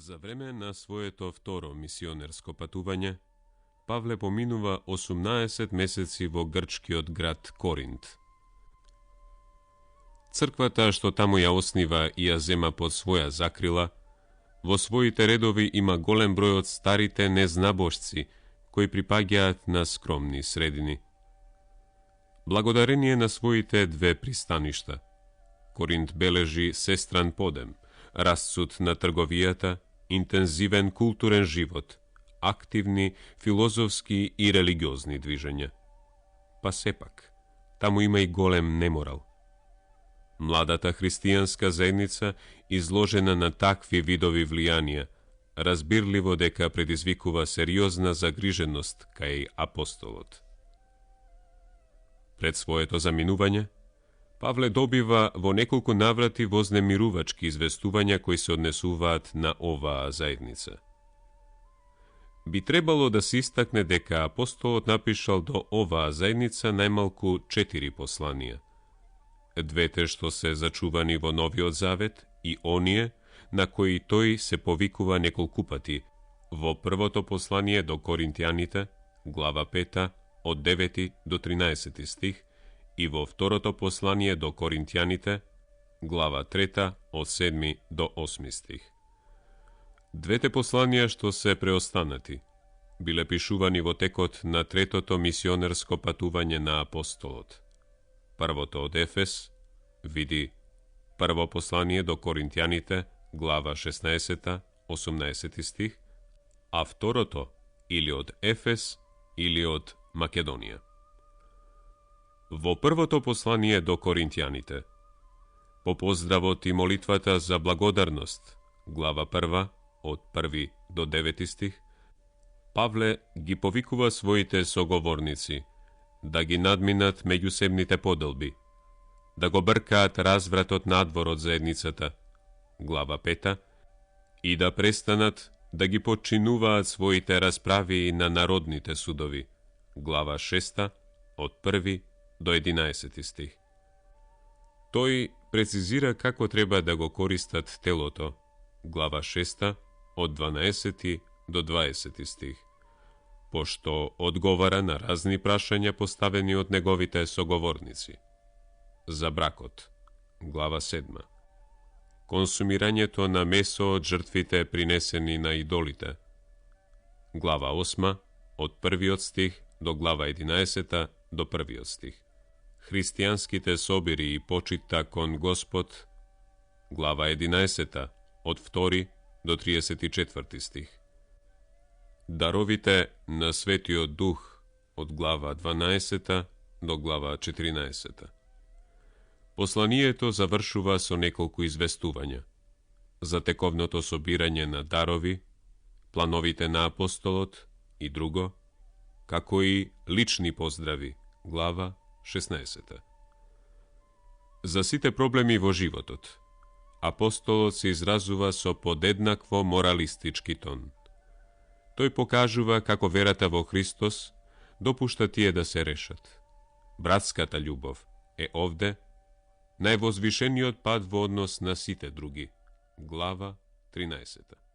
За време на своето второ мисионерско патување, Павле поминува 18 месеци во грчкиот град Коринт. Црквата што таму ја оснива и ја зема под своја закрила, во своите редови има голем број од старите незнабожци, кои припаѓаат на скромни средини. Благодарение на своите две пристаништа, Коринт бележи сестран подем, расцут на трговијата, интензивен културен живот, активни филозофски и религиозни движења. Па сепак, таму има и голем неморал. Младата христијанска заедница, изложена на такви видови влијанија, разбирливо дека предизвикува сериозна загриженост кај апостолот. Пред своето заминување, Павле добива во неколку наврати вознемирувачки известувања кои се однесуваат на оваа заедница. Би требало да се истакне дека апостолот напишал до оваа заедница најмалку 4 посланија. Двете што се зачувани во Новиот Завет и оние на кои тој се повикува неколку пати во првото послание до Коринтијаните, глава 5, од 9 до 13 стих, и во второто послание до Коринтијаните, глава 3, од 7 до 8 стих. Двете посланија што се преостанати, биле пишувани во текот на третото мисионерско патување на апостолот. Првото од Ефес, види прво послание до Коринтијаните, глава 16, 18 стих, а второто или од Ефес, или од Македонија. Во првото послание до Коринтијаните, по поздравот и молитвата за благодарност, глава 1, од 1 до 9 стих, Павле ги повикува своите соговорници да ги надминат меѓусебните поделби, да го бркаат развратот надвор од заедницата, глава 5, и да престанат да ги подчинуваат своите расправи на народните судови, глава 6, од 1 до 11 стих. Тој прецизира како треба да го користат телото, глава 6, од 12 до 20 стих, пошто одговара на разни прашања поставени од неговите соговорници. За бракот, глава 7. Консумирањето на месо од жртвите принесени на идолите, глава 8, од 1 стих до глава 11 до 1 стих. Христијанските собири и почита кон Господ, глава 11, од 2 до 34 стих. Даровите на Светиот Дух, од глава 12 до глава 14. Посланието завршува со неколку известувања за тековното собирање на дарови, плановите на апостолот и друго, како и лични поздрави, глава 16. За сите проблеми во животот, апостолот се изразува со подеднакво моралистички тон. Тој покажува како верата во Христос допушта тие да се решат. Братската љубов е овде највозвишениот пат во однос на сите други, глава 13.